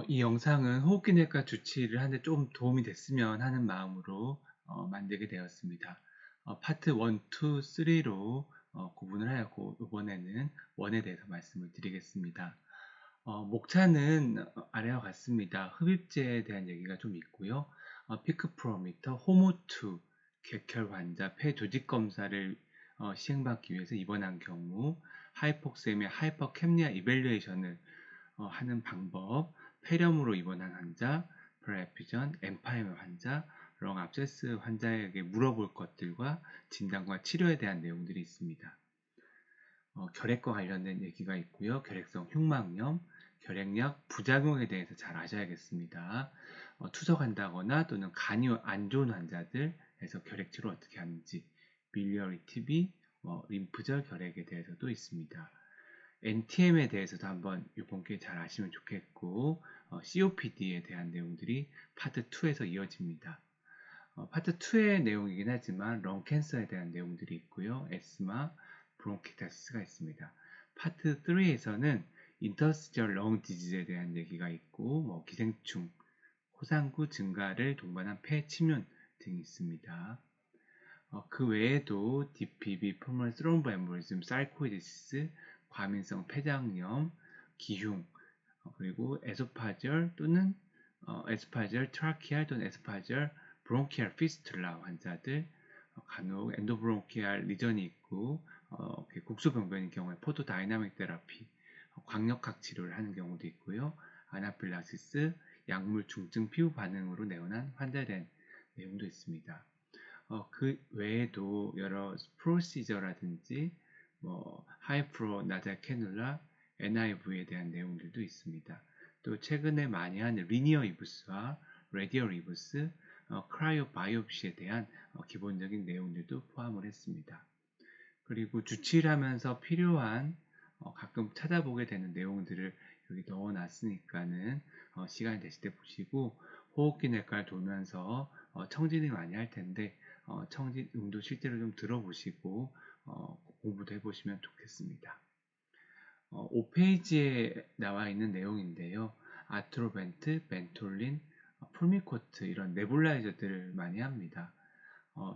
이 영상은 호흡기내과 주치의를 하는데 좀 도움이 됐으면 하는 마음으로 만들게 되었습니다. 파트 1, 2, 3로 구분을 하였고 이번에는 1에 대해서 말씀을 드리겠습니다. 목차는 아래와 같습니다. 흡입제에 대한 얘기가 좀 있고요. 피크프로미터, 호모2, 객혈 환자, 폐 조직 검사를 시행받기 위해서 입원한 경우, 하이폭세미아, 하이퍼캡니아 이밸류에이션을 하는 방법, 폐렴으로 입원한 환자, 프레피전, 엠파이머 환자, 렁 압세스 환자에게 물어볼 것들과 진단과 치료에 대한 내용들이 있습니다. 결핵과 관련된 얘기가 있고요. 결핵성 흉막염, 결핵약 부작용에 대해서 잘 아셔야겠습니다. 투석한다거나 또는 간이 안 좋은 환자들에서 결핵치료 어떻게 하는지, 밀리어리 TB, 림프절 결핵에 대해서도 있습니다. NTM에 대해서도 한번 이번 기회에 잘 아시면 좋겠고, COPD에 대한 내용들이 파트 2에서 이어집니다. 파트 2의 내용이긴 하지만 렁캔서에 대한 내용들이 있고요. 에스마, 브론키타시스가 있습니다. 파트 3에서는 인터스티셜 렁 디지즈에 대한 얘기가 있고, 기생충, 호상구 증가를 동반한 폐 침윤 등이 있습니다. 그 외에도 DPB, 푸멀 스롬보 엠보리즘, 사이코이디스, 과민성 폐장염, 기흉, 그리고 에소파절 또는 에소파절 트라키알 또는 에소파절 브론키알 피스툴라 환자들, 간혹 엔도브론키알 리전이 있고 국소병변인 경우에 포토다이나믹 테라피, 광역학 치료를 하는 경우도 있고요. 아나필락시스, 약물 중증 피부 반응으로 내원한 환자에 대한 내용도 있습니다. 그 외에도 여러 프로시저라든지 하이프로 나잘 캐눌라, NIV에 대한 내용들도 있습니다. 또 최근에 많이 하는 리니어 이브스와 레디얼 이브스, 크라이오 바이옵시에 대한 기본적인 내용들도 포함을 했습니다. 그리고 주치를 하면서 필요한 가끔 찾아보게 되는 내용들을 여기 넣어놨으니까는 시간이 되실 때 보시고 호흡기 내과를 돌면서 청진을 많이 할 텐데 청진 음도 실제로 좀 들어보시고 공부도 해보시면 좋겠습니다. 5페이지에 나와 있는 내용인데요. 아트로벤트, 벤톨린, 풀미코트 이런 네불라이저들을 많이 합니다.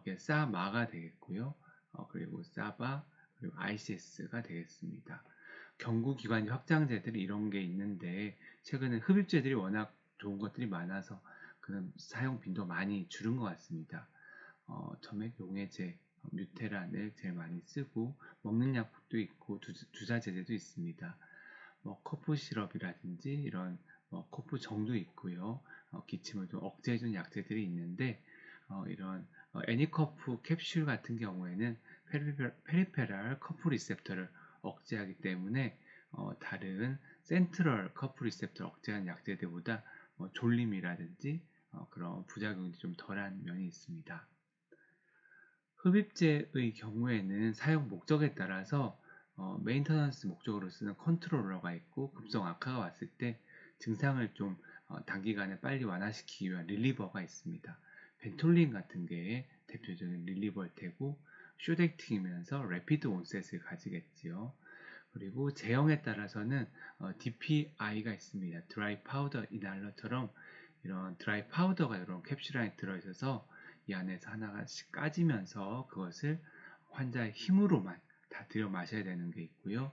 이게 사마가 되겠고요. 그리고 사바, 그리고 ICS가 되겠습니다. 경구기관지 확장제들이 이런 게 있는데 최근에 흡입제들이 워낙 좋은 것들이 많아서 그런 사용 빈도 많이 줄은 것 같습니다. 점액 용해제, 뮤테란을 제일 많이 쓰고 먹는 약도 있고 주사 제제도 있습니다. 커프 시럽이라든지 이런 커프 정도 있고요. 기침을 좀 억제해주는 약제들이 있는데 이런 애니커프 캡슐 같은 경우에는 페리페럴 커프 리셉터를 억제하기 때문에 다른 센트럴 커프 리셉터 억제하는 약제들보다 졸림이라든지 그런 부작용이 좀 덜한 면이 있습니다. 흡입제의 경우에는 사용 목적에 따라서 메인터넌스 목적으로 쓰는 컨트롤러가 있고 급성 악화가 왔을 때 증상을 좀 단기간에 빨리 완화시키기 위한 릴리버가 있습니다. 벤톨린 같은 게 대표적인 릴리버일 테고 쇼덱팅이면서 레피드 온셋을 가지겠지요. 그리고 제형에 따라서는 DPI가 있습니다. 드라이 파우더 이날러처럼 이런 드라이 파우더가 이런 캡슐 안에 들어있어서 이 안에서 하나씩 까지면서 그것을 환자의 힘으로만 다 들여 마셔야 되는 게 있고요.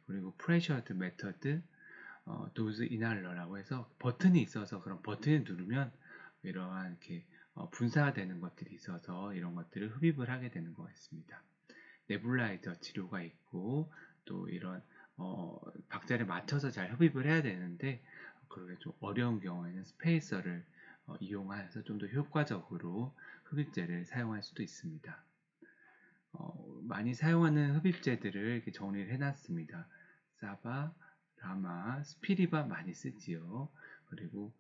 그리고 프레셔드 메터드, 도즈 이날러라고 해서 버튼이 있어서 그런 버튼을 누르면 이러한 이렇게 분사되는 것들이 있어서 이런 것들을 흡입을 하게 되는 것 같습니다. 네불라이저 치료가 있고 또 이런 박자를 맞춰서 잘 흡입을 해야 되는데 그게 좀 어려운 경우에는 스페이서를 이용해서 좀 더 효과적으로 흡입제를 사용할 수도 있습니다. 많이 사용하는 흡입제들을 이렇게 정리를 해놨습니다. 사바, 라마, 스피리바 많이 쓰지요. 그리고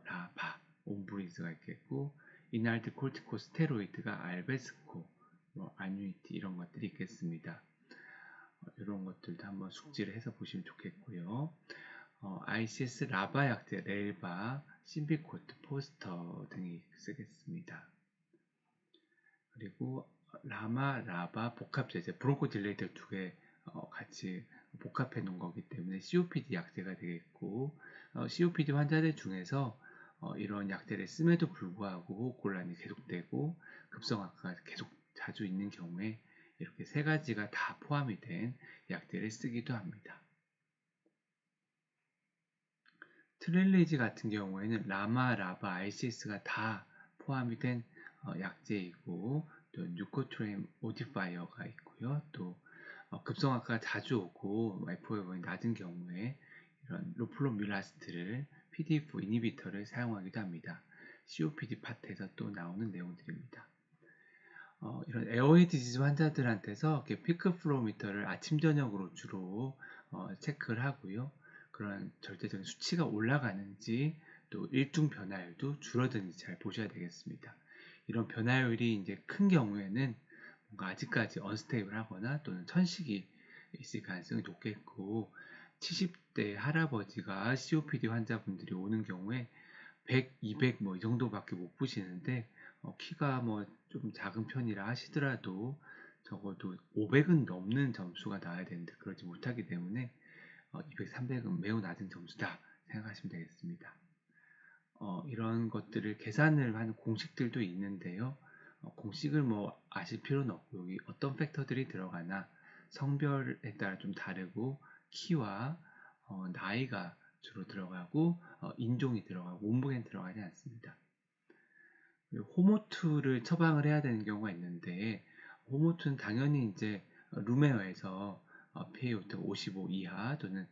라바, 옴브리즈가 있겠고 이날드 콜티코스테로이드가 알베스코, 아뉴이티 이런 것들이 있겠습니다. 이런 것들도 한번 숙지를 해서 보시면 좋겠고요. ICS 라바 약제, 렐바, 심비코트, 포스터 등이 쓰겠습니다. 그리고 라마, 라바 복합제제, 브론코 딜레이터 두 개 같이 복합해 놓은 거기 때문에 COPD 약제가 되겠고, COPD 환자들 중에서 이런 약제를 씀에도 불구하고 호흡곤란이 계속되고 급성악화가 계속 자주 있는 경우에 이렇게 세 가지가 다 포함이 된 약제를 쓰기도 합니다. 트릴리지 같은 경우에는 라마, 라바, ICS가 다 포함이 된 약제이고, 또 뉴코트레인 모디파이어가 있고요. 또 급성악화가 자주 오고 FOB이 낮은 경우에 이런 로플로밀라스트를 PDE4 이니비터를 사용하기도 합니다. COPD 파트에서 또 나오는 내용들입니다. 이런 에어웨이 디지즈 환자들한테서 피크 플로우미터를 아침 저녁으로 주로 체크를 하고요. 그런 절대적인 수치가 올라가는지 또 일중 변화율도 줄어드는지 잘 보셔야 되겠습니다. 이런 변화율이 이제 큰 경우에는 뭔가 아직까지 언스테이블하거나 또는 천식이 있을 가능성이 높겠고, 70대 할아버지가 COPD 환자분들이 오는 경우에 100, 200 뭐 이 정도밖에 못 보시는데 키가 뭐 좀 작은 편이라 하시더라도 적어도 500은 넘는 점수가 나와야 되는데 그러지 못하기 때문에 200, 300은 매우 낮은 점수다 생각하시면 되겠습니다. 이런 것들을 계산을 하는 공식들도 있는데요. 공식을 뭐 아실 필요는 없고 여기 어떤 팩터들이 들어가나 성별에 따라 좀 다르고 키와 나이가 주로 들어가고 인종이 들어가고 몸무게는 들어가지 않습니다. 호모투를 처방을 해야 되는 경우가 있는데 호모투는 당연히 이제 루메어에서 PaO2가 55 이하 또는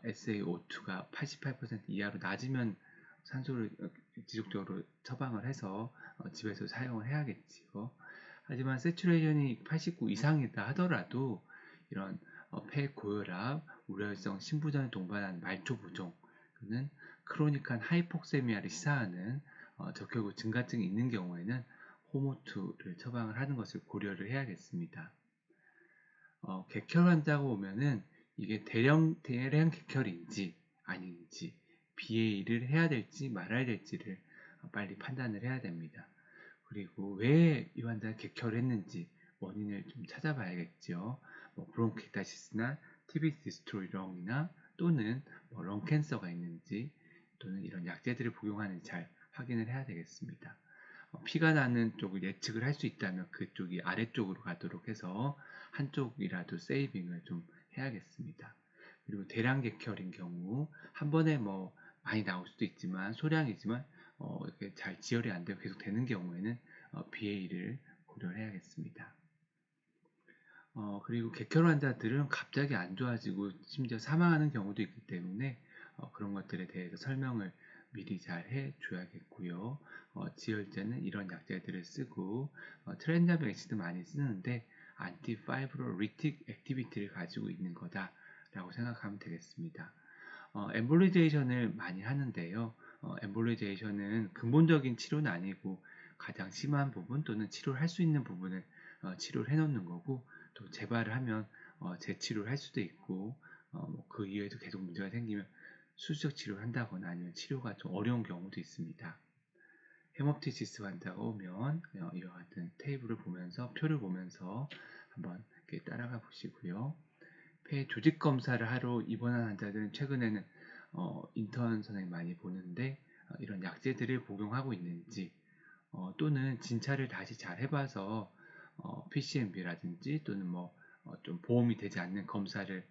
SaO2가 88% 이하로 낮으면 산소를 지속적으로 처방을 해서 집에서 사용을 해야겠지요. 하지만 세츄레이션이 89 이상이다 하더라도 이런 폐 고혈압, 우려성 심부전을 동반한 말초 부종, 또는 크로닉한 하이폭세미아를 시사하는 적혈구 증가증이 있는 경우에는 호모2를 처방을 하는 것을 고려를 해야겠습니다. 객혈 환자가 오면은 이게 대량 객혈인지 아닌지 BA를 해야 될지 말아야 될지를 빨리 판단을 해야 됩니다. 그리고 왜 이 환자가 객혈을 했는지 원인을 좀 찾아봐야겠죠. 뭐 브론키타시스나 TB 디스트로이렁이나 또는 뭐 렁캔서가 있는지 또는 이런 약제들을 복용하는지 잘 확인을 해야 되겠습니다. 피가 나는 쪽을 예측을 할 수 있다면 그쪽이 아래쪽으로 가도록 해서 한쪽이라도 세이빙을 좀 해야겠습니다. 그리고 대량 객혈인 경우 한 번에 뭐 많이 나올 수도 있지만 소량이지만 이렇게 잘 지혈이 안 되고 계속 되는 경우에는 BA를 고려해야겠습니다. 그리고 객혈 환자들은 갑자기 안 좋아지고 심지어 사망하는 경우도 있기 때문에 그런 것들에 대해서 설명을 미리 잘 해줘야겠고요. 지혈제는 이런 약제들을 쓰고 트렌자백 액시드 많이 쓰는데 안티파이브로리틱 액티비티를 가지고 있는 거다라고 생각하면 되겠습니다. 엠볼리제이션을 많이 하는데요. 엠볼리제이션은 근본적인 치료는 아니고 가장 심한 부분 또는 치료를 할 수 있는 부분을 치료를 해놓는 거고, 또 재발을 하면 재치료를 할 수도 있고 그 이외에도 계속 문제가 생기면 수술적 치료를 한다거나 아니면 치료가 좀 어려운 경우도 있습니다. 헤모프티시스 환자가 오면 이와 같은 테이블을 보면서 표를 보면서 한번 이렇게 따라가 보시고요. 폐 조직 검사를 하러 입원한 환자들은 최근에는 인턴 선생님 많이 보는데 이런 약제들을 복용하고 있는지 또는 진찰을 다시 잘 해봐서 PCMB라든지 또는 뭐 좀 보험이 되지 않는 검사를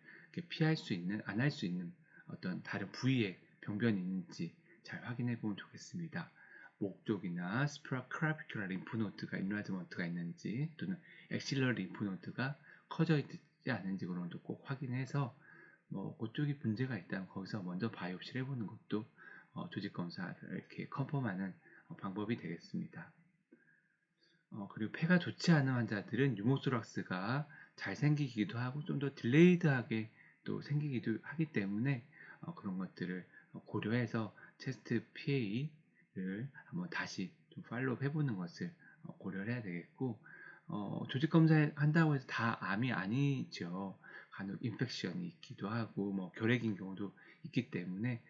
피할 수 있는, 안 할 수 있는 어떤 다른 부위에 병변이 있는지 잘 확인해 보면 좋겠습니다. 목 쪽이나 스프라크라피큘라 림프노드가 인라즈먼트가 있는지 또는 엑실러 림프노드가 커져 있지 않은지 그런 것도 꼭 확인해서 뭐 그쪽이 문제가 있다면 거기서 먼저 바이옵시를 해보는 것도 조직 검사를 이렇게 컨펌하는 방법이 되겠습니다. 그리고 폐가 좋지 않은 환자들은 유모소락스가 잘 생기기도 하고 좀 더 딜레이드하게 또 생기기도 하기 때문에 그런 것들을 고려해서 체스트 PA를 한번 다시 좀 팔로우 해보는 것을 고려를 해야 되겠고, 조직 검사 한다고 해서 다 암이 아니죠. 간혹 인펙션이 있기도 하고 뭐 결핵인 경우도 있기 때문에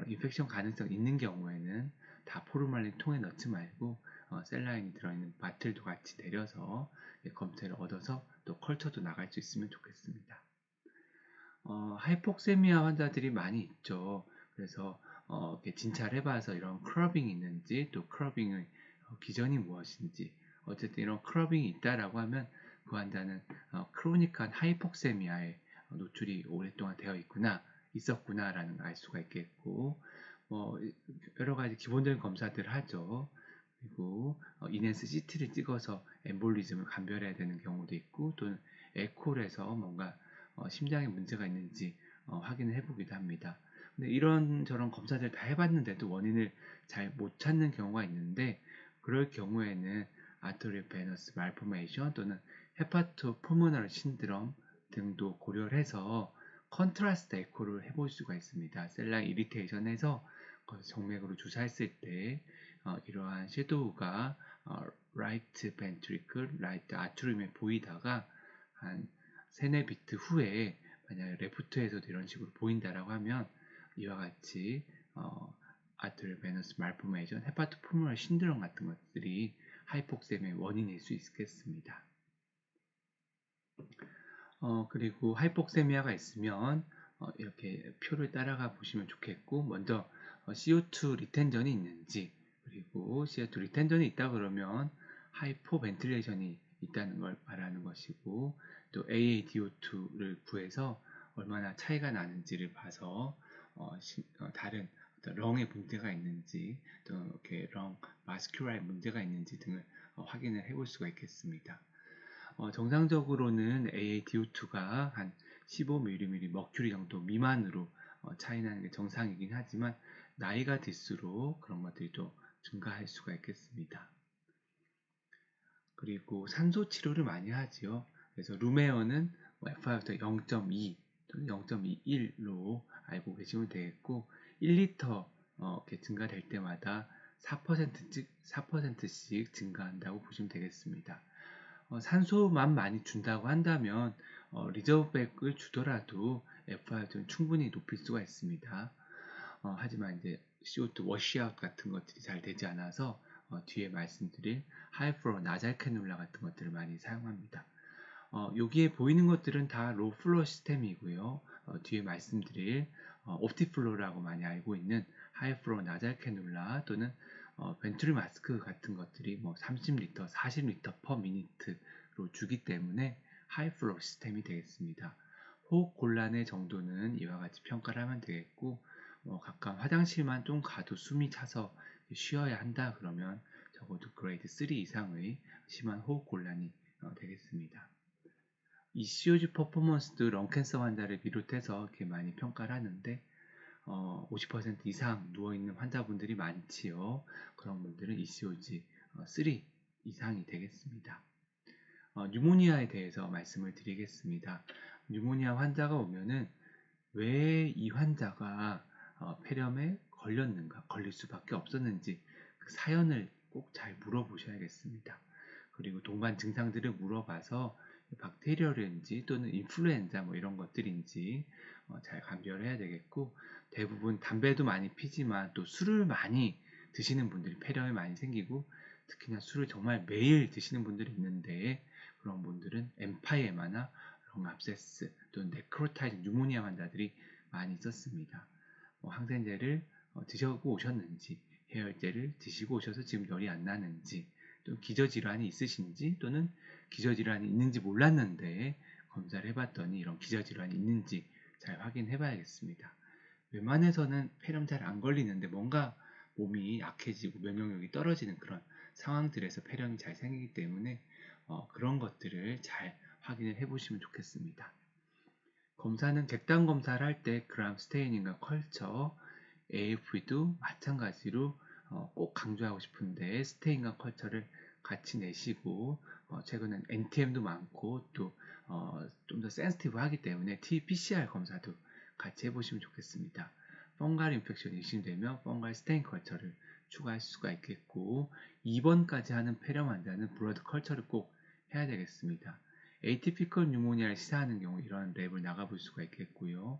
인펙션 가능성 있는 경우에는 다 포르말린 통에 넣지 말고 셀라인이 들어있는 바틀도 같이 내려서 검체를 얻어서 또 컬처도 나갈 수 있으면 좋겠습니다. 하이폭세미아 환자들이 많이 있죠. 그래서 이렇게 진찰을 해봐서 이런 크러빙이 있는지, 또 크러빙의 기전이 무엇인지, 어쨌든 이런 크러빙이 있다라고 하면 그 환자는 크로니컬한 하이폭세미아에 노출이 오랫동안 되어 있었구나라는 걸 알 수가 있겠고, 뭐 여러 가지 기본적인 검사들을 하죠. 그리고 이넨스 CT를 찍어서 엠볼리즘을 감별해야 되는 경우도 있고, 또는 에코를 해서 뭔가 심장에 문제가 있는지 확인을 해보기도 합니다. 근데 이런저런 검사들 다 해봤는데도 원인을 잘 못 찾는 경우가 있는데, 그럴 경우에는 아토리얼 베너스 말포메이션 또는 헤파토 푸모널 신드롬 등도 고려를 해서 컨트라스트 에코를 해볼 수가 있습니다. 셀라 이리테이션에서 정맥으로 주사했을 때 이러한 섀도우가 라이트 벤트리클, 라이트 아트륨에 보이다가 한 3-4비트 후에 만약에 레프트에서도 이런 식으로 보인다라고 하면 이와 같이 아트리얼 베너스 말포메이션, 헤파토푸모럴 신드롬 같은 것들이 하이폭셈의 원인일 수 있겠습니다. 그리고 하이폭세미아가 있으면 이렇게 표를 따라가 보시면 좋겠고, 먼저 CO2 리텐전이 있는지, 그리고 CO2 리텐전이 있다 그러면 하이포 벤틸레이션이 있다는 걸 말하는 것이고, 또 AaDO2를 구해서 얼마나 차이가 나는지를 봐서 다른 렁에 문제가 있는지, 또 이렇게 렁 마스큘라에 문제가 있는지 등을 확인을 해볼 수가 있겠습니다. 정상적으로는 AaDO2가 한 15mm 머큐리 정도 미만으로 차이나는 게 정상이긴 하지만 나이가 들수록 그런 것들이 좀 증가할 수가 있겠습니다. 그리고 산소 치료를 많이 하지요. 그래서 루메어는 FiO2 0.2 또는 0.21로 알고 계시면 되겠고, 1리터 이렇게 증가될 때마다 4%씩 증가한다고 보시면 되겠습니다. 산소만 많이 준다고 한다면 리저브백을 주더라도 FiO2는 충분히 높일 수가 있습니다. 하지만 이제 CO2 워시아웃 같은 것들이 잘 되지 않아서 뒤에 말씀드릴 하이플로 나잘 캐놀라 같은 것들을 많이 사용합니다. 여기에 보이는 것들은 다 로우 플로 시스템이고요. 뒤에 말씀드릴 옵티플로라고 많이 알고 있는 하이플로 나잘 캐놀라 또는 벤트리 마스크 같은 것들이 뭐 30리터, 40리터 퍼 미니트로 주기 때문에 하이플로 시스템이 되겠습니다. 호흡 곤란의 정도는 이와 같이 평가를 하면 되겠고, 가끔 화장실만 좀 가도 숨이 차서 쉬어야 한다 그러면 적어도 그레이드 3 이상의 심한 호흡 곤란이 되겠습니다. 이 COG 퍼포먼스도 런캔서 환자를 비롯해서 이렇게 많이 평가를 하는데 50% 이상 누워있는 환자분들이 많지요. 그런 분들은 ECOG 3 이상이 되겠습니다. 뉴모니아에 대해서 말씀을 드리겠습니다. 뉴모니아 환자가 오면은 왜 이 환자가 폐렴에 걸렸는가, 걸릴 수밖에 없었는지 그 사연을 꼭 잘 물어보셔야겠습니다. 그리고 동반 증상들을 물어봐서 박테리얼인지 또는 인플루엔자 뭐 이런 것들인지 잘 감별해야 되겠고, 대부분 담배도 많이 피지만 또 술을 많이 드시는 분들이 폐렴이 많이 생기고, 특히나 술을 정말 매일 드시는 분들이 있는데 그런 분들은 엠파이에마나 렁압세스 또는 네크로타이즈 뉴모니아 환자들이 많이 있었습니다. 항생제를 드셔고 오셨는지, 해열제를 드시고 오셔서 지금 열이 안 나는지, 또 기저질환이 있으신지, 또는 기저질환이 있는지 몰랐는데 검사를 해봤더니 이런 기저질환이 있는지 잘 확인해 봐야겠습니다. 웬만해서는 폐렴 잘 안 걸리는데 뭔가 몸이 약해지고 면역력이 떨어지는 그런 상황들에서 폐렴이 잘 생기기 때문에 그런 것들을 잘 확인을 해보시면 좋겠습니다. 검사는 객단 검사를 할 때 그람 스테이닝과 컬처, AFP도 마찬가지로 꼭 강조하고 싶은데 스테인과 컬처를 같이 내시고, 최근엔 NTM도 많고 또 좀 더 센시티브 하기 때문에 PCR 검사도 같이 해보시면 좋겠습니다. 펑갈 인펙션이 의심되면 펑갈 스테인 컬처를 추가할 수가 있겠고, 2번까지 하는 폐렴 환자는 블러드 컬처를 꼭 해야 되겠습니다. 에이티피컬 뉴모니아를 시사하는 경우 이런 랩을 나가볼 수가 있겠고요.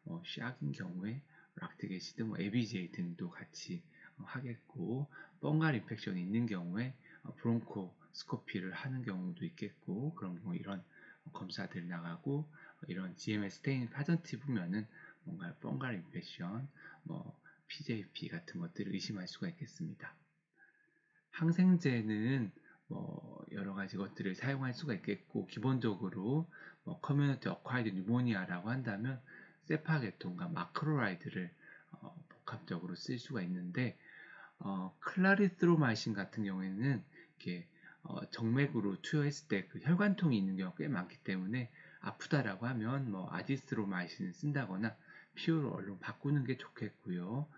샥인 경우에 락트게시드, ABGA 등도 같이 하겠고, 펑갈 인펙션이 있는 경우에 브론코스코피를 하는 경우도 있겠고, 그런 경우 이런 검사들 나가고 이런 GMS 스테인 파전티 보면은 뭔가 펑갈 인페션, 뭐 PJP 같은 것들을 의심할 수가 있겠습니다. 항생제는 뭐 여러 가지 것들을 사용할 수가 있겠고 기본적으로 뭐 커뮤니티 어콰이드 뉴모니아라고 한다면 세파 계통과 마크로라이드를 복합적으로 쓸 수가 있는데 클라리스로마이신 같은 경우에는 이렇게 정맥으로 투여했을 때 그 혈관통이 있는 경우가 꽤 많기 때문에 아프다라고 하면 뭐 아지스로마이신을 쓴다거나 피오로 얼른 바꾸는 게 좋겠고요.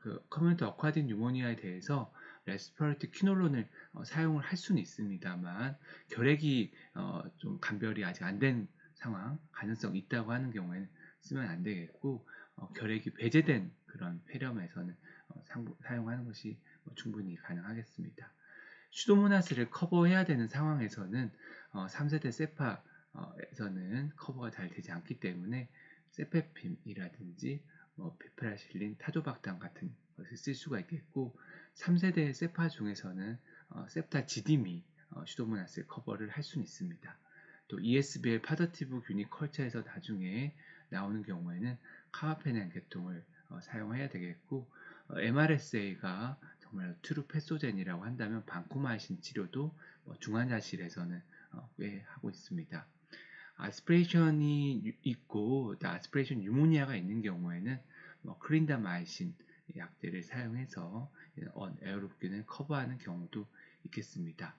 그 커뮤니티 어콰이드 뉴모니아에 대해서 레스피레이터리 퀴놀론을 사용을 할 수는 있습니다만 결핵이 좀 감별이 아직 안 된 상황 가능성이 있다고 하는 경우에는 쓰면 안 되겠고 결핵이 배제된 그런 폐렴에서는 사용하는 것이 충분히 가능하겠습니다. 슈도모나스를 커버해야 되는 상황에서는 3세대 세파에서는 커버가 잘 되지 않기 때문에 세페핌이라든지 피프라실린, 타조박탄 같은 것을 쓸 수가 있겠고 3세대 세파 중에서는 셉타 지딤이 슈도모나스의 커버를 할 수는 있습니다. 또 ESBL 파더티브 균이 컬처에서 나중에 나오는 경우에는 카바페넨 계통을 사용해야 되겠고 MRSA가 정말 트루페소젠이라고 한다면 반코마이신 치료도 중환자실에서는 꽤 하고 있습니다. 아스피레이션이 있고 아스피레이션 유모니아가 있는 경우에는 클린다마이신 약제를 사용해서 에어로빅균을 커버하는 경우도 있겠습니다.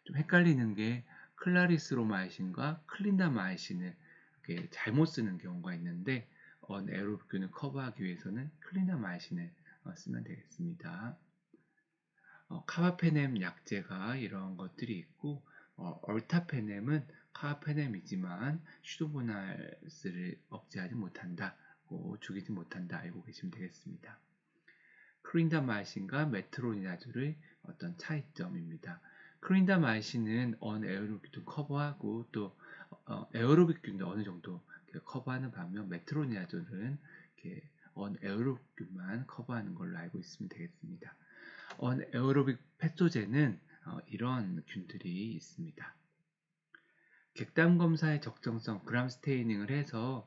좀 헷갈리는 게 클라리스로마이신과 클린다마이신을 이렇게 잘못 쓰는 경우가 있는데 에어로빅균을 커버하기 위해서는 클린다마이신을 쓰면 되겠습니다. 카바페넴 약제가 이런 것들이 있고 얼타페넴은 카바페넴이지만 슈도모나스를 억제하지 못한다고 죽이지 못한다 알고 계시면 되겠습니다. 클린다마이신과 메트로니다졸의 어떤 차이점입니다. 클린다마이신은 언에어로빅균 커버하고 또 에어로빅균도 어느 정도 커버하는 반면 메트로니다졸은 언에어로빅균만 커버하는 걸로 알고 있으면 되겠습니다. 언에어로빅 패소젠은 이런 균들이 있습니다. 객담 검사의 적정성 그람 스테이닝을 해서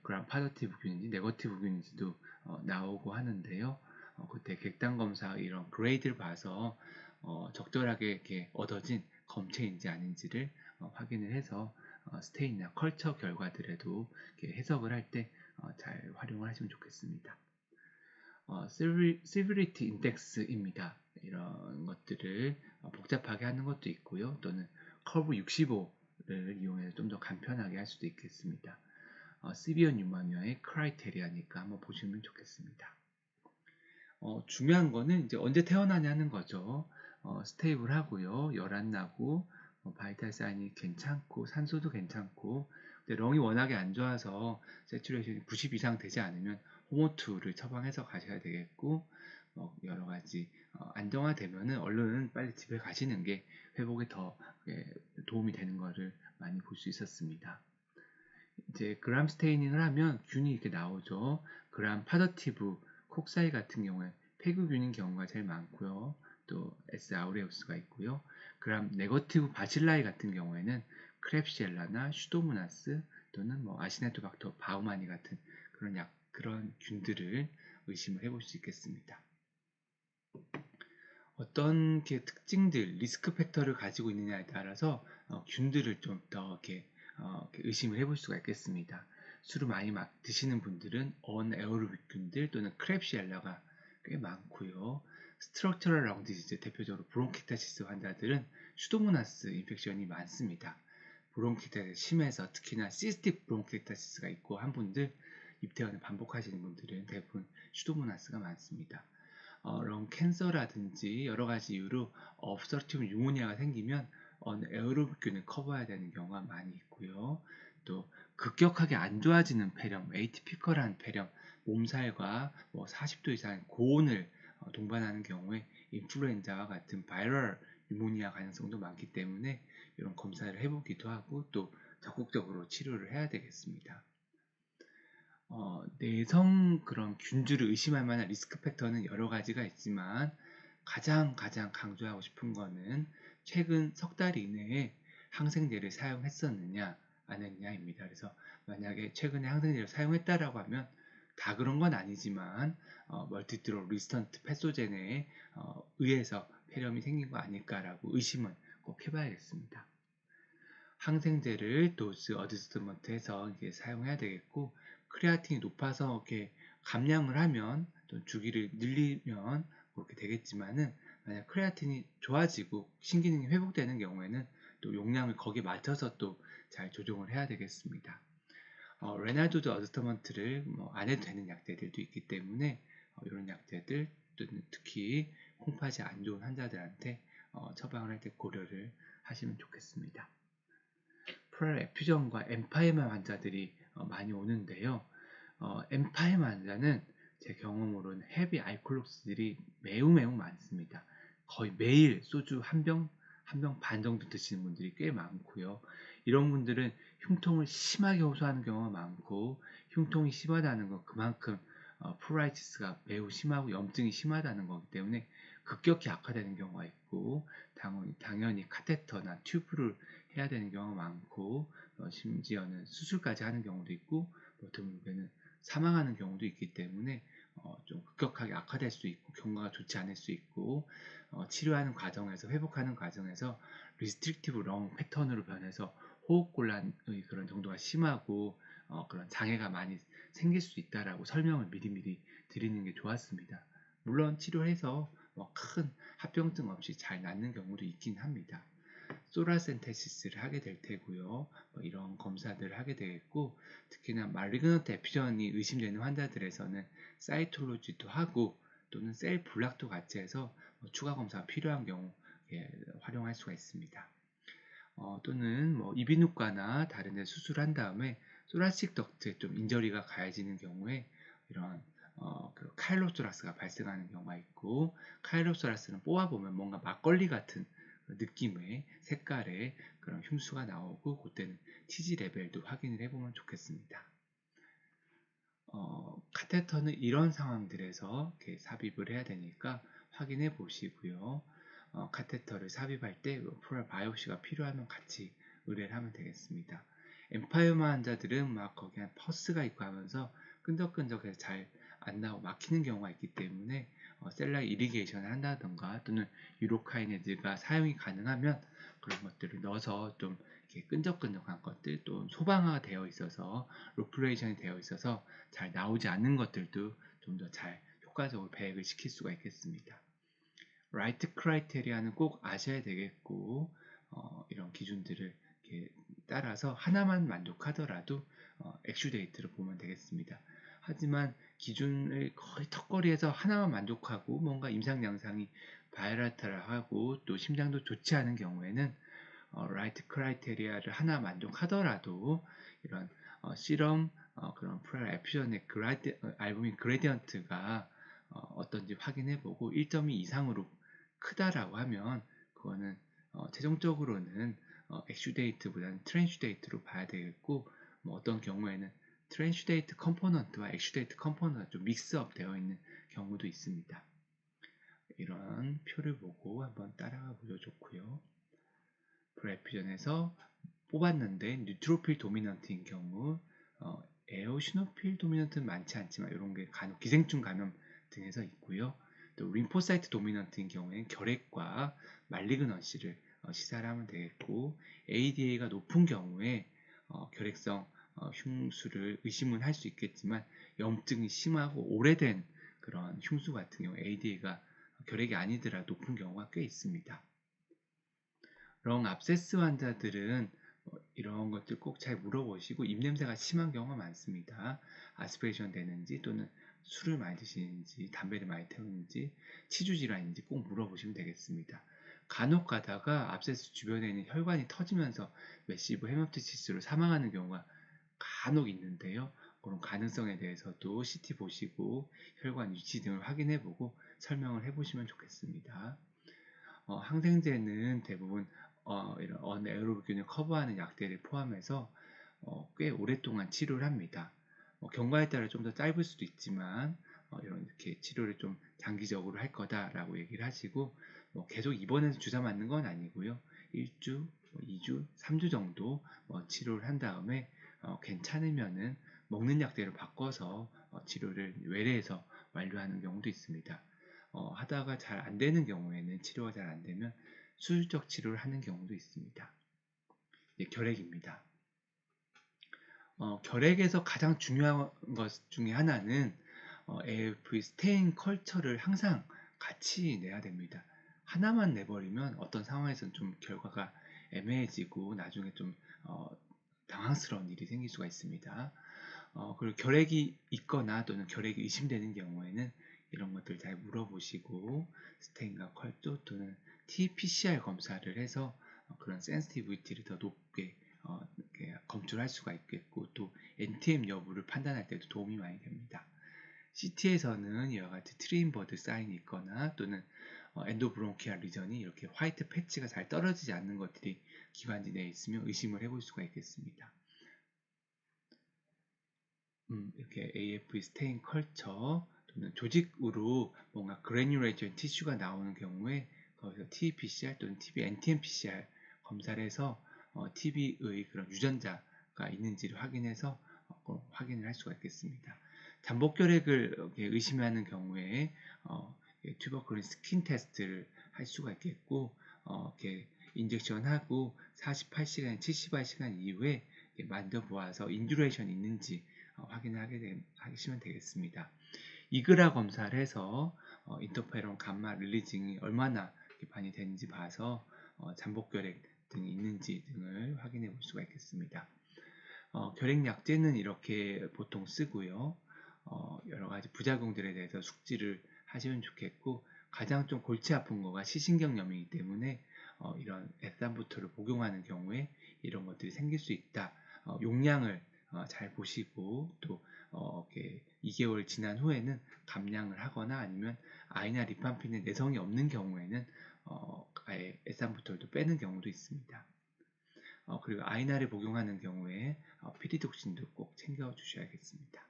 그람 파더티브 균인지 네거티브 균인지도 나오고 하는데요. 그때 객담 검사 이런 그레이드를 봐서 적절하게 이렇게 얻어진 검체인지 아닌지를 확인을 해서 스테인이나 컬처 결과들에도 해석을 할 때 잘 활용을 하시면 좋겠습니다. 시비리티 인덱스입니다. 이런 것들을 복잡하게 하는 것도 있고요. 또는 커브 65를 이용해서 좀 더 간편하게 할 수도 있겠습니다. 시비어 뉴모니아의 크라이테리아니까 한번 보시면 좋겠습니다. 중요한 거는 이제 언제 태어나냐는 거죠. 스테이블 하고요. 열 안 나고 바이탈 사인이 괜찮고 산소도 괜찮고 근데 렁이 워낙에 안 좋아서 세츄레이션이 90 이상 되지 않으면 호모2를 처방해서 가셔야 되겠고 여러 가지 안정화되면은 얼른 빨리 집에 가시는 게 회복에 더 도움이 되는 것을 많이 볼 수 있었습니다. 이제 그람 스테이닝을 하면 균이 이렇게 나오죠. 그람 파더티브 콕사이 같은 경우에 폐구균인 경우가 제일 많고요. 또 S 아우레우스가 있고요. 그람 네거티브 바실라이 같은 경우에는 크랩시엘라나 슈도모나스 또는 아시네토박터 바우마니 같은 그런 균들을 의심을 해볼 수 있겠습니다. 어떤 특징들, 리스크 팩터를 가지고 있느냐에 따라서 균들을 좀 더 이렇게 의심을 해볼 수가 있겠습니다. 술을 많이 드시는 분들은 언에어로빅균들 또는 크랩시엘라가 꽤 많고요. 스트럭처럴 렁 디지즈 대표적으로 브론키타시스 환자들은 슈도모나스 인펙션이 많습니다. 브론키타시스 심해서 특히나 시스틱 브론키타시스가 있고 한 분들 입퇴원을 반복하시는 분들은 대부분 슈도모나스가 많습니다. 런 캔서라든지 여러 가지 이유로 obstructive pneumonia가 생기면 에어로빅균을 커버해야 되는 경우가 많이 있고요. 또 급격하게 안 좋아지는 폐렴, 에이티피컬한 폐렴, 몸살과 40도 이상의 고온을 동반하는 경우에 인플루엔자와 같은 바이럴 뉴모니아 가능성도 많기 때문에 이런 검사를 해보기도 하고 또 적극적으로 치료를 해야 되겠습니다. 내성 그런 균주를 의심할 만한 리스크 팩터는 여러 가지가 있지만 가장 강조하고 싶은 거는 최근 석 달 이내에 항생제를 사용했었느냐 안 했냐입니다. 그래서 만약에 최근에 항생제를 사용했다라고 하면 다 그런 건 아니지만 멀티드럭 리스턴트 패소젠에 의해서 폐렴이 생긴 거 아닐까라고 의심은 꼭 해봐야겠습니다. 항생제를 도스 어드스트먼트 해서 이게 사용해야 되겠고, 크레아틴이 높아서 이렇게 감량을 하면 또 주기를 늘리면 그렇게 되겠지만은, 만약 크레아틴이 좋아지고 신기능이 회복되는 경우에는 또 용량을 거기에 맞춰서 또 잘 조정을 해야 되겠습니다. 레나도드 어드스트먼트를 안 해도 되는 약제들도 있기 때문에 이런 약제들, 특히 콩팥이 안 좋은 환자들한테 처방을 할 때 고려를 하시면 좋겠습니다. 프랄 에퓨전과 엠파이마 환자들이 많이 오는데요. 엠파이마 환자는 제 경험으로는 헤비 알콜록스들이 매우 많습니다. 거의 매일 소주 한 병 반 정도 드시는 분들이 꽤 많고요. 이런 분들은 흉통을 심하게 호소하는 경우가 많고, 흉통이 심하다는 건 그만큼 프라이티스가 매우 심하고 염증이 심하다는 거기 때문에 급격히 악화되는 경우가 있고, 당연히 카테터나 튜브를 해야 되는 경우가 많고, 심지어는 수술까지 하는 경우도 있고, 드물게는 사망하는 경우도 있기 때문에 좀 급격하게 악화될 수 있고 경과가 좋지 않을 수 있고, 치료하는 과정에서 회복하는 과정에서 리스트릭티브 렁 패턴으로 변해서 호흡곤란의 그런 정도가 심하고 그런 장애가 많이 생길 수 있다라고 설명을 미리미리 드리는 게 좋았습니다. 물론 치료해서 큰 합병증 없이 잘 낫는 경우도 있긴 합니다. 소라센테시스를 하게 될 테고요. 이런 검사들을 하게 되겠고, 특히나 말리그넌트 에피전이 의심되는 환자들에서는 사이톨로지도 하고 또는 셀 블락도 같이 해서 추가 검사가 필요한 경우 활용할 수가 있습니다. 또는 이비인후과나 다른 데 수술한 다음에 소라식 덕트에 좀 인저리가 가해지는 경우에 이런 그 카일로소라스가 발생하는 경우가 있고, 카일로소라스는 뽑아보면 뭔가 막걸리 같은 느낌의 색깔의 그런 흉수가 나오고, 그때는 TG 레벨도 확인을 해보면 좋겠습니다. 카테터는 이런 상황들에서 이렇게 삽입을 해야 되니까 확인해 보시고요. 카테터를 삽입할 때 프랄 바이옵시가 필요하면 같이 의뢰를 하면 되겠습니다. 엠파이어마 환자들은 막 거기 한 퍼스가 있고 하면서 끈적끈적해서 잘 안 나오고 막히는 경우가 있기 때문에 셀라 이리게이션을 한다던가 또는 유로카이네즈가 사용이 가능하면 그런 것들을 넣어서 좀 이렇게 끈적끈적한 것들, 또 소방화가 되어 있어서 로플레이션이 되어 있어서 잘 나오지 않는 것들도 좀 더 잘 효과적으로 배액을 시킬 수가 있겠습니다. 라이트 크라이테리아는 꼭 아셔야 되겠고, 이런 기준들을 이렇게 따라서 하나만 만족하더라도 엑슈데이트를 보면 되겠습니다. 하지만 기준을 거의 턱걸이에서 하나만 만족하고 뭔가 임상 양상이 바이라탈하고 또 심장도 좋지 않은 경우에는 라이트 크라이테리아를 하나 만족하더라도 이런 시럼 그런 프랄 에퓨전의 알부민 그레디언트가 어떤지 확인해보고 1.2 이상으로 크다라고 하면 그거는 최종적으로는 엑슈데이트보다는 트랜슈데이트로 봐야 되겠고, 어떤 경우에는 트랜슈데이트 컴포넌트와 엑슈데이트 컴포넌트가 좀 믹스업 되어 있는 경우도 있습니다. 이런 표를 보고 한번 따라가 보셔도 좋고요. 프레피전에서 뽑았는데 뉴트로필 도미넌트인 경우, 에오시노필 도미넌트는 많지 않지만 이런 게 간혹 기생충 감염 등에서 있고요. 또 림포사이트 도미넌트인 경우에는 결핵과 말리그넌시를 시사를 하면 되겠고, ADA가 높은 경우에 결핵성 흉수를 의심은 할 수 있겠지만 염증이 심하고 오래된 그런 흉수 같은 경우 ADA가 결핵이 아니더라도 높은 경우가 꽤 있습니다. 렁 압세스 환자들은 이런 것들 꼭 잘 물어보시고, 입냄새가 심한 경우가 많습니다. 아스피레이션 되는지 또는 술을 많이 드시는지 담배를 많이 태우는지 치주 질환인지 꼭 물어보시면 되겠습니다. 간혹 가다가 압세스 주변에 있는 혈관이 터지면서 매시브 헤마토시스로 사망하는 경우가 간혹 있는데요. 그런 가능성에 대해서도 CT 보시고 혈관 위치 등을 확인해 보고 설명을 해 보시면 좋겠습니다. 항생제는 대부분 이런 어네에로빅균을 커버하는 약들을 포함해서 꽤 오랫동안 치료를 합니다. 경과에 따라 좀 더 짧을 수도 있지만 이렇게 치료를 좀 장기적으로 할 거다라고 얘기를 하시고, 계속 입원해서 주사 맞는 건 아니고요. 1주, 2주, 3주 정도 치료를 한 다음에 괜찮으면은 먹는 약대로 바꿔서 치료를 외래에서 완료하는 경우도 있습니다. 하다가 잘 안 되는 경우에는 치료가 잘 안 되면 수술적 치료를 하는 경우도 있습니다. 결핵입니다. 결핵에서 가장 중요한 것 중에 하나는 AFP 스테인 컬처를 항상 같이 내야 됩니다. 하나만 내버리면 어떤 상황에서는 좀 결과가 애매해지고 나중에 좀 당황스러운 일이 생길 수가 있습니다. 그리고 결핵이 있거나 또는 결핵이 의심되는 경우에는 이런 것들 잘 물어보시고 스테인과 컬처 또는 TPCR 검사를 해서 그런 센시티비티를 더 높게 검출할 수가 있겠고 또 NTM 여부를 판단할 때도 도움이 많이 됩니다. CT에서는 이와 같이 트레인버드 사인이 있거나 또는 엔도브론키알 리전이 이렇게 화이트 패치가 잘 떨어지지 않는 것들이 기관지 내에 있으면 의심을 해볼 수가 있겠습니다. 이렇게 AFP 스테인 컬처 또는 조직으로 뭔가 그래뉴레이션 티슈가 나오는 경우에 거기서 TPCR 또는 NTM PCR 검사를 해서 TB의 그런 유전자가 있는지를 확인해서 확인을 할 수가 있겠습니다. 잠복결핵을 의심하는 경우에 튜버클린 스킨 테스트를 할 수가 있겠고 이렇게 인젝션하고 48시간, 78시간 이후에 만져보아서 인듀레이션이 있는지 확인을 하시면 되겠습니다. 이그라 검사를 해서 인터페론 감마 릴리징이 얼마나 많이 되는지 봐서 잠복결핵 등이 있는지 등을 확인해 볼 수가 있겠습니다. 결핵약제는 이렇게 보통 쓰고요. 여러 가지 부작용들에 대해서 숙지를 하시면 좋겠고 가장 좀 골치 아픈 거가 시신경염이기 때문에 이런 에산부토를 복용하는 경우에 이런 것들이 생길 수 있다. 용량을 잘 보시고 또 이렇게 2개월 지난 후에는 감량을 하거나 아니면 아이나 리판핀의 내성이 없는 경우에는 아예 에산부토를 빼는 경우도 있습니다. 그리고 아이나를 복용하는 경우에 피리독신도 꼭 챙겨 주셔야겠습니다.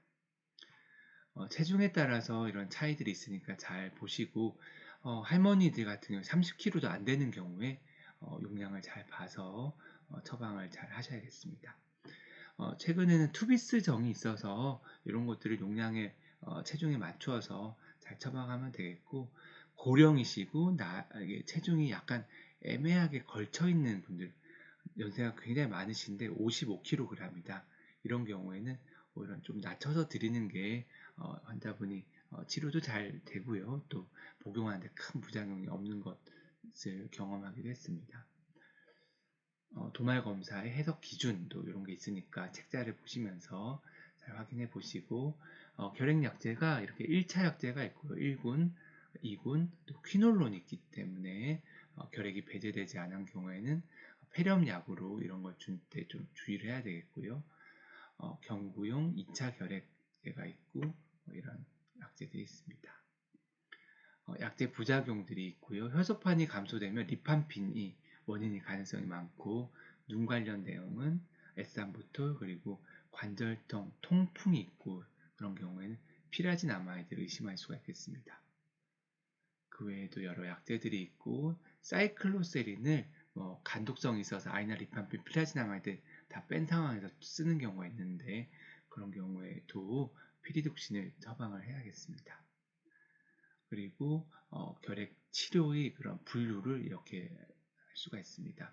체중에 따라서 이런 차이들이 있으니까 잘 보시고 할머니들 같은 경우 30kg도 안 되는 경우에 용량을 잘 봐서 처방을 잘 하셔야겠습니다. 최근에는 투비스 정이 있어서 이런 것들을 용량에 체중에 맞추어서 잘 처방하면 되겠고 고령이시고 체중이 약간 애매하게 걸쳐 있는 분들 연세가 굉장히 많으신데 55kg이다. 이런 경우에는 오히려 좀 낮춰서 드리는 게 환자분이 치료도 잘 되고요. 또 복용하는데 큰 부작용이 없는 것을 경험하기도 했습니다. 도말 검사의 해석 기준도 이런 게 있으니까 책자를 보시면서 잘 확인해 보시고 결핵 약제가 이렇게 1차 약제가 있고요. 1군, 2군, 또 퀴놀론이 있기 때문에 결핵이 배제되지 않은 경우에는 폐렴약으로 이런 걸 줄 때 좀 주의를 해야 되겠고요. 경구용 2차 결핵제가 있고 이런 약제들이 있습니다. 약제 부작용들이 있고요. 혈소판이 감소되면 리판핀이 원인이 가능성이 많고 눈 관련 내용은 에산부톨 그리고 관절통, 통풍이 있고 그런 경우에는 피라지나마이드를 의심할 수가 있겠습니다. 그 외에도 여러 약제들이 있고 사이클로세린을 간독성이 있어서 아이나 리판핀, 피라지나마이드 다 뺀 상황에서 쓰는 경우가 있는데 그런 경우에도 피리독신을 처방을 해야겠습니다. 그리고 결핵 치료의 그런 분류를 이렇게 할 수가 있습니다.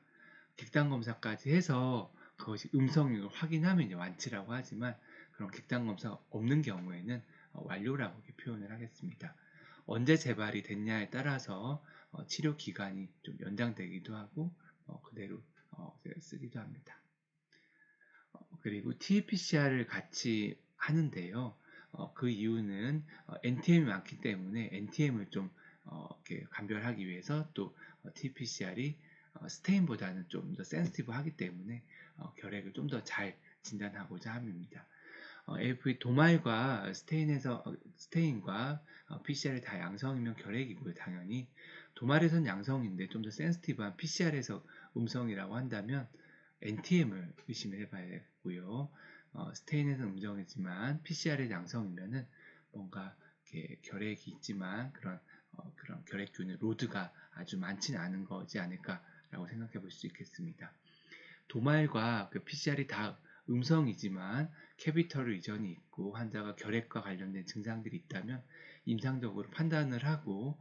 객단 검사까지 해서 그것이 음성을 확인하면 이제 완치라고 하지만 그런 객단 검사가 없는 경우에는 완료라고 이렇게 표현을 하겠습니다. 언제 재발이 됐냐에 따라서 치료 기간이 좀 연장되기도 하고 그대로 쓰기도 합니다. 그리고 TPCR을 같이 하는데요. 그 이유는 NTM이 많기 때문에 NTM을 좀 이렇게 감별하기 위해서 또 TPCR이 스테인보다는 좀 더 센시티브 하기 때문에 결핵을 좀 더 잘 진단하고자 합니다. AFP 도말과 스테인과 PCR이 다 양성이면 결핵이고요. 당연히 도말에선 양성인데 좀 더 센시티브한 PCR에서 음성이라고 한다면 NTM을 의심을 해봐야겠고요. 스테인에서 음성이지만 PCR의 양성이면은 뭔가 이렇게 결핵이 있지만 그런 결핵균의 로드가 아주 많지는 않은 거지 않을까 라고 생각해 볼 수 있겠습니다. 도말과 그 PCR이 다 음성이지만 캐비터럴 이전이 있고 환자가 결핵과 관련된 증상들이 있다면 임상적으로 판단을 하고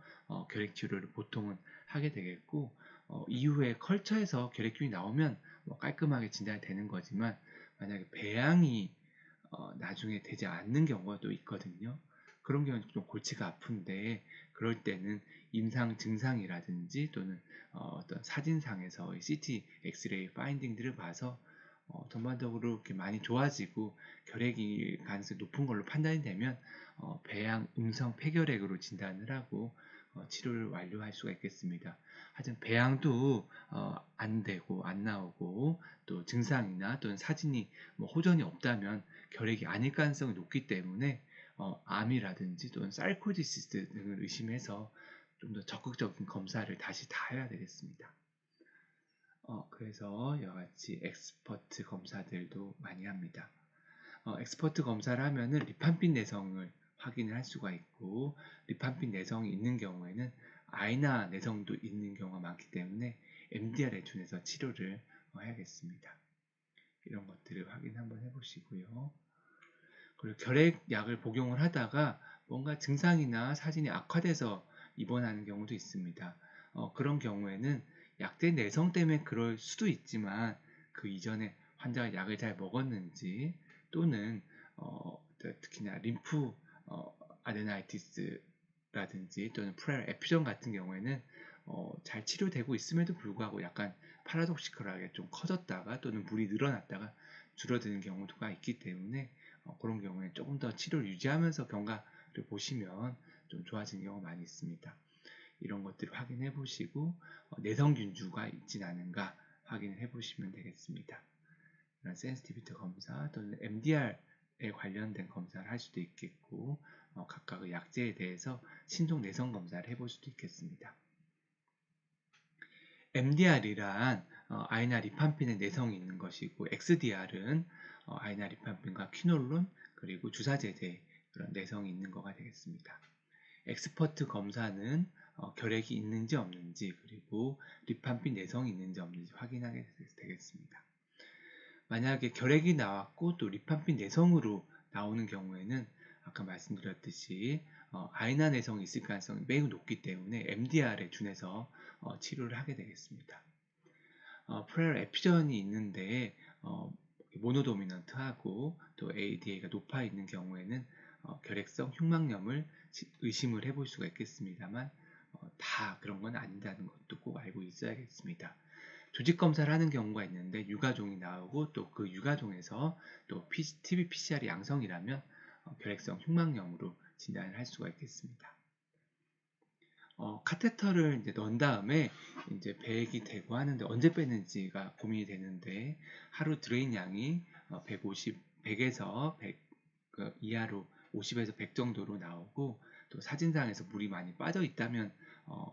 결핵 치료를 보통은 하게 되겠고, 이후에 컬처에서 결핵균이 나오면 깔끔하게 진단이 되는 거지만 만약에 배양이 나중에 되지 않는 경우가 또 있거든요. 그런 경우는 좀 골치가 아픈데, 그럴 때는 임상 증상이라든지 또는 어떤 사진상에서의 CT, 엑스레이 파인딩들을 봐서 전반적으로 이렇게 많이 좋아지고 결핵이 가능성이 높은 걸로 판단이 되면 배양 음성 폐결핵으로 진단을 하고 치료를 완료할 수가 있겠습니다. 하여튼 배양도 안 되고 안 나오고 또 증상이나 또는 사진이 호전이 없다면 결핵이 아닐 가능성이 높기 때문에 암이라든지 또는 사이코지시스 등을 의심해서 좀 더 적극적인 검사를 다시 다 해야 되겠습니다. 그래서 여러 가지 엑스퍼트 검사들도 많이 합니다. 엑스퍼트 검사를 하면은 리판핀 내성을 확인을 할 수가 있고, 리판핀 내성이 있는 경우에는 아이나 내성도 있는 경우가 많기 때문에 MDR에 준해서 치료를 해야겠습니다. 이런 것들을 확인 한번 해보시고요. 그리고 결핵약을 복용을 하다가 뭔가 증상이나 사진이 악화돼서 입원하는 경우도 있습니다. 그런 경우에는 약제 내성 때문에 그럴 수도 있지만 그 이전에 환자가 약을 잘 먹었는지 또는 특히나 림프 아데나이티스라든지 또는 프레일 에피전 같은 경우에는 잘 치료되고 있음에도 불구하고 약간 파라독시컬하게 좀 커졌다가 또는 물이 늘어났다가 줄어드는 경우가 있기 때문에 그런 경우에 조금 더 치료를 유지하면서 경과를 보시면 좀 좋아지는 경우가 많이 있습니다. 이런 것들을 확인해 보시고 내성균주가 있진 않은가 확인을 해 보시면 되겠습니다. 이런 센시티비티 검사 또는 MDR에 관련된 검사를 할 수도 있겠고, 각각의 약제에 대해서 신속 내성 검사를 해볼 수도 있겠습니다. MDR이란 아이나 리판핀의 내성이 있는 것이고, XDR은 아이나 리판핀과 퀴놀론 그리고 주사제제 그런 내성이 있는 거가 되겠습니다. 엑스퍼트 검사는 결핵이 있는지 없는지 그리고 리판핀 내성이 있는지 없는지 확인하게 되겠습니다. 만약에 결핵이 나왔고 또 리판핀 내성으로 나오는 경우에는 아까 말씀드렸듯이 아이나 내성이 있을 가능성이 매우 높기 때문에 MDR에 준해서 치료를 하게 되겠습니다. 프레일 에피전이 있는데 모노도미넌트하고 또 ADA가 높아 있는 경우에는 결핵성 흉막염을 의심을 해볼 수가 있겠습니다만 다 그런 건 아니라는 것도 꼭 알고 있어야겠습니다. 조직 검사를 하는 경우가 있는데 유가종이 나오고 또 그 유가종에서 또 TB PCR 양성이라면 결핵성 흉막염으로 진단을 할 수가 있겠습니다. 카테터를 이제 넣은 다음에 이제 배액이 되고 하는데 언제 빼는지가 고민이 되는데, 하루 드레인 양이 100에서 100 이하로 50에서 100 정도로 나오고, 또 사진상에서 물이 많이 빠져 있다면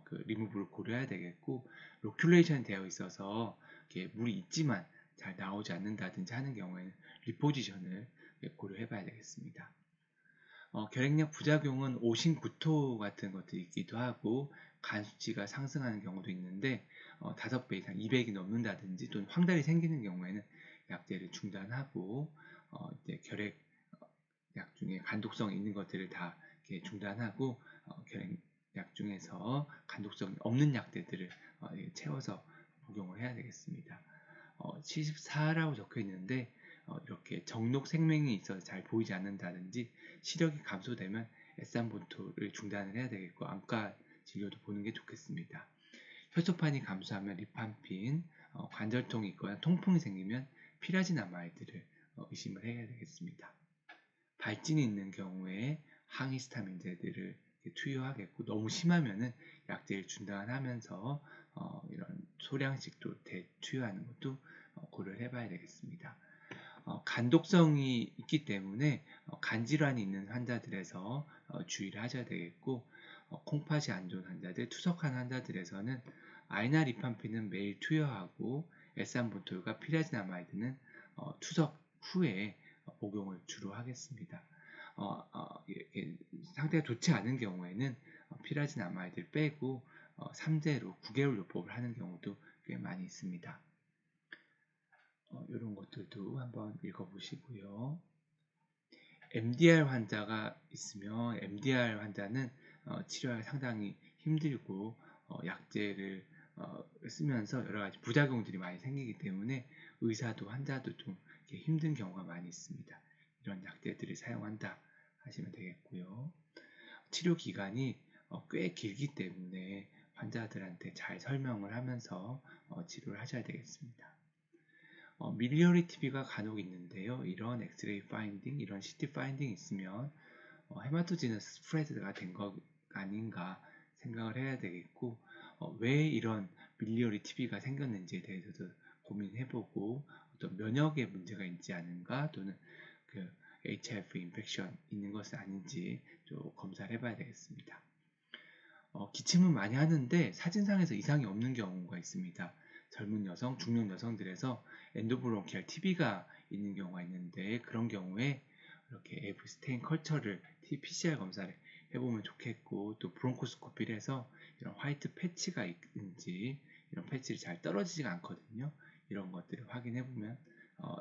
그 리무브를 고려해야 되겠고, 로큘레이션 되어 있어서 이렇게 물이 있지만 잘 나오지 않는다든지 하는 경우에는 리포지션을 고려해 봐야 되겠습니다. 결핵약 부작용은 오심구토 같은 것들이 있기도 하고 간 수치가 상승하는 경우도 있는데 5배 이상 200이 넘는다든지 또는 황달이 생기는 경우에는 약제를 중단하고 이제 결핵약 중에 간독성이 있는 것들을 다 이렇게 중단하고 결핵약 중에서 간독성이 없는 약제들을 채워서 복용을 해야 되겠습니다. 74라고 적혀 있는데 이렇게 정록 생명이 있어서 잘 보이지 않는다든지 시력이 감소되면 S산보토를 중단을 해야 되겠고, 안과 진료도 보는 게 좋겠습니다. 혈소판이 감소하면 리판핀, 관절통이 있거나 통풍이 생기면 피라지나마이드를 의심을 해야 되겠습니다. 발진이 있는 경우에 항히스타민제들을 투여하겠고, 너무 심하면은 약제를 중단하면서 이런 소량씩도 투여하는 것도 고려를 해봐야 되겠습니다. 간독성이 있기 때문에 간질환이 있는 환자들에서 주의를 하셔야 되겠고, 콩팥이 안 좋은 환자들, 투석한 환자들에서는 아이나 리판핀은 매일 투여하고 S산보톨과 피라지나마이드는 투석 후에 복용을 주로 하겠습니다. 상태가 좋지 않은 경우에는 피라지나마이드를 빼고 3제로 9개월 요법을 하는 경우도 꽤 많이 있습니다. 이런 것들도 한번 읽어보시고요. MDR 환자가 있으면 MDR 환자는 치료하기 상당히 힘들고 약제를 쓰면서 여러 가지 부작용들이 많이 생기기 때문에 의사도 환자도 좀 힘든 경우가 많이 있습니다. 이런 약제들을 사용한다 하시면 되겠고요. 치료 기간이 꽤 길기 때문에 환자들한테 잘 설명을 하면서 치료를 하셔야 되겠습니다. 밀리어리 TV가 간혹 있는데요. 이런 엑스레이 파인딩, 이런 CT 파인딩이 있으면 헤마토지너스 스프레드가 된 것 아닌가 생각을 해야 되겠고, 왜 이런 밀리어리 TV가 생겼는지에 대해서도 고민해보고 어떤 면역에 문제가 있지 않은가 또는 그 HIV 인펙션 있는 것은 아닌지 좀 검사를 해봐야 되겠습니다. 기침은 많이 하는데 사진상에서 이상이 없는 경우가 있습니다. 젊은 여성, 중년 여성들에서 엔도브론키알 TB가 있는 경우가 있는데 그런 경우에 이렇게 AF 스테인 컬처를 PCR 검사를 해보면 좋겠고 또 브론코스코피를 해서 이런 화이트 패치가 있는지 이런 패치를 잘 떨어지지가 않거든요. 이런 것들을 확인해보면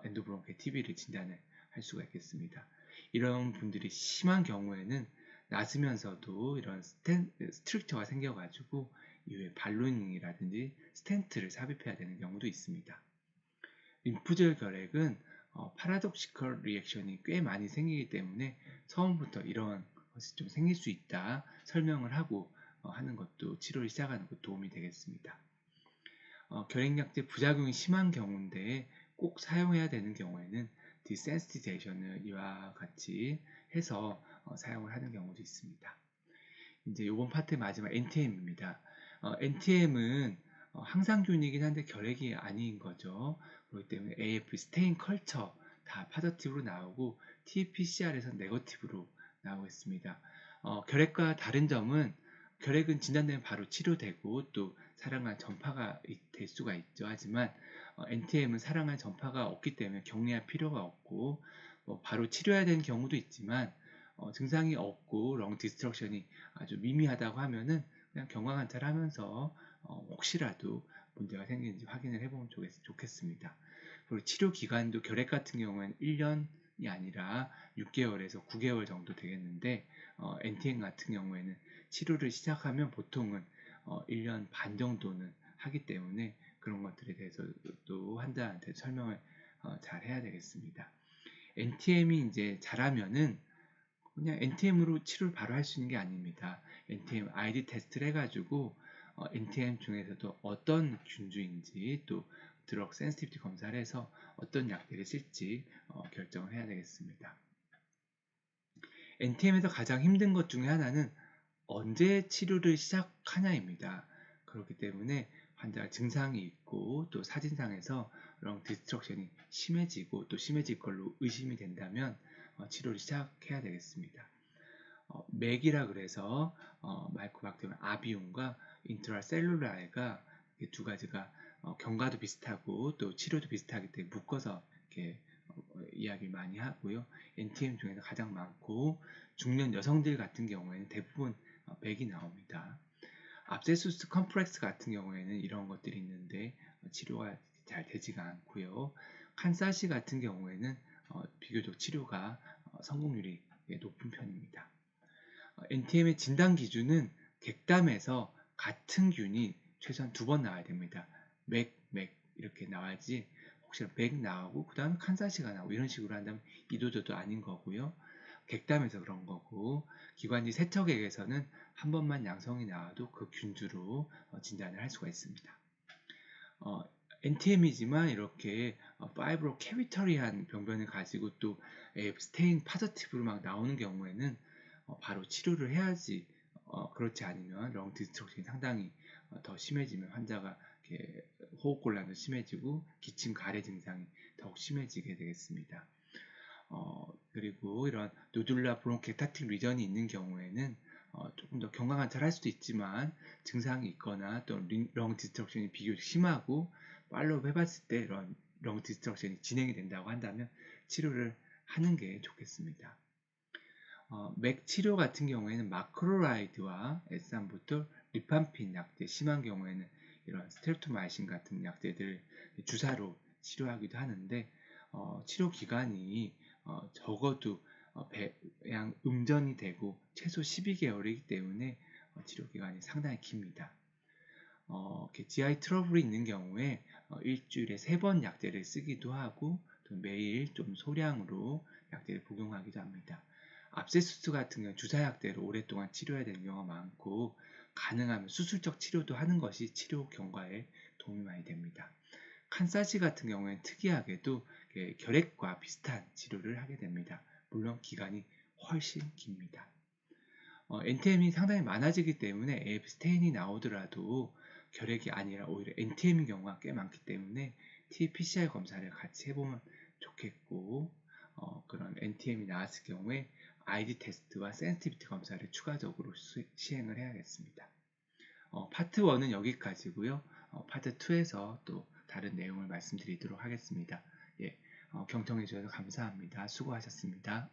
엔도브론키알 TB를 진단을 할 수가 있겠습니다. 이런 분들이 심한 경우에는 낮으면서도 이런 스트릭처가 생겨가지고 이후에 발로닝이라든지 스텐트를 삽입해야 되는 경우도 있습니다. 림프절 결핵은 파라독시컬 리액션이 꽤 많이 생기기 때문에 처음부터 이런 것이 좀 생길 수 있다 설명을 하고 하는 것도 치료를 시작하는 것 도움이 되겠습니다. 결핵약제 부작용이 심한 경우인데 꼭 사용해야 되는 경우에는 디센시티제이션을 이와 같이 해서 사용을 하는 경우도 있습니다. 이제 이번 파트의 마지막 NTM입니다. NTM은 항상균이긴 한데 결핵이 아닌 거죠. 그렇기 때문에 AF 스테인 컬처 다 파저티브로 나오고 TPCR에서 네거티브로 나오고 있습니다. 결핵과 다른 점은 결핵은 진단되면 바로 치료되고 또 사랑한 전파가 될 수가 있죠. 하지만 NTM은 사랑한 전파가 없기 때문에 격리할 필요가 없고 바로 치료해야 되는 경우도 있지만 증상이 없고 렁 디스트럭션이 아주 미미하다고 하면은 그냥 경화관찰하면서 혹시라도 문제가 생기는지 확인을 해보면 좋겠습니다. 그리고 치료 기간도 결핵 같은 경우에는 1년이 아니라 6개월에서 9개월 정도 되겠는데 NTM 같은 경우에는 치료를 시작하면 보통은 1년 반 정도는 하기 때문에 그런 것들에 대해서도 환자한테 설명을 잘 해야 되겠습니다. NTM이 이제 잘하면은 그냥 NTM으로 치료를 바로 할 수 있는 게 아닙니다. NTM ID 테스트를 해가지고 NTM 중에서도 어떤 균주인지 또 드럭 센시티비티 검사를 해서 어떤 약들을 쓸지 결정을 해야 되겠습니다. NTM에서 가장 힘든 것 중에 하나는 언제 치료를 시작하냐입니다. 그렇기 때문에 환자가 증상이 있고 또 사진상에서 렁 디스트럭션이 심해지고 또 심해질 걸로 의심이 된다면 치료를 시작해야 되겠습니다. 맥이라 그래서 마이코박테리움 아비움과 인트라셀룰라에가 두 가지가 경과도 비슷하고 또 치료도 비슷하기 때문에 묶어서 이렇게 이야기를 많이 하고요. NTM 중에서 가장 많고 중년 여성들 같은 경우에는 대부분 맥이 나옵니다. 압세수스 컴플렉스 같은 경우에는 이런 것들이 있는데 치료가 잘 되지가 않고요. 칸사시 같은 경우에는 비교적 치료가 성공률이 높은 편입니다. NTM의 진단 기준은 객담에서 같은 균이 최소한 2번 나와야 됩니다. 맥 이렇게 나와야지 혹시나 맥 나오고 그 다음에 칸사시가 나오고 이런 식으로 한다면 이도저도 아닌 거고요. 객담에서 그런 거고 기관지 세척액에서는 한 번만 양성이 나와도 그 균주로 진단을 할 수가 있습니다. NTM이지만 이렇게 파이브로 캐비터리한 병변을 가지고 또 스테인 파저티브로 막 나오는 경우에는 바로 치료를 해야지 그렇지 않으면 렁 디스트럭션이 상당히 더 심해지면 환자가 호흡곤란도 심해지고 기침 가래 증상이 더욱 심해지게 되겠습니다. 그리고 이런 노듈라 브론키타틱 리전이 있는 경우에는 조금 더 경과관찰할 수도 있지만 증상이 있거나 또 렁 디스트럭션이 비교적 심하고 팔로우업 해봤을 때 이런 렁 디스트럭션이 진행이 된다고 한다면 치료를 하는 게 좋겠습니다. 맥 치료 같은 경우에는 마크로라이드와 S3부터 리팜핀 약제, 심한 경우에는 이런 스테로토마이신 같은 약제들 주사로 치료하기도 하는데 치료 기간이 적어도 배양 음전이 되고 최소 12개월이기 때문에 치료 기간이 상당히 깁니다. GI 트러블이 있는 경우에 일주일에 3번 약제를 쓰기도 하고 또 매일 좀 소량으로 약제를 복용하기도 합니다. 압세수스 같은 경우는 주사약제로 오랫동안 치료해야 되는 경우가 많고 가능하면 수술적 치료도 하는 것이 치료 경과에 도움이 많이 됩니다. 칸사시 같은 경우에는 특이하게도 결핵과 비슷한 치료를 하게 됩니다. 물론 기간이 훨씬 깁니다. NTM이 상당히 많아지기 때문에 AF 스테인이 나오더라도 결핵이 아니라 오히려 NTM인 경우가 꽤 많기 때문에 TPCR 검사를 같이 해보면 좋겠고 그런 NTM이 나왔을 경우에 ID 테스트와 센시티비티 검사를 추가적으로 시행을 해야겠습니다. 파트 1은 여기까지고요. 파트 2에서 또 다른 내용을 말씀드리도록 하겠습니다. 예, 경청해 주셔서 감사합니다. 수고하셨습니다.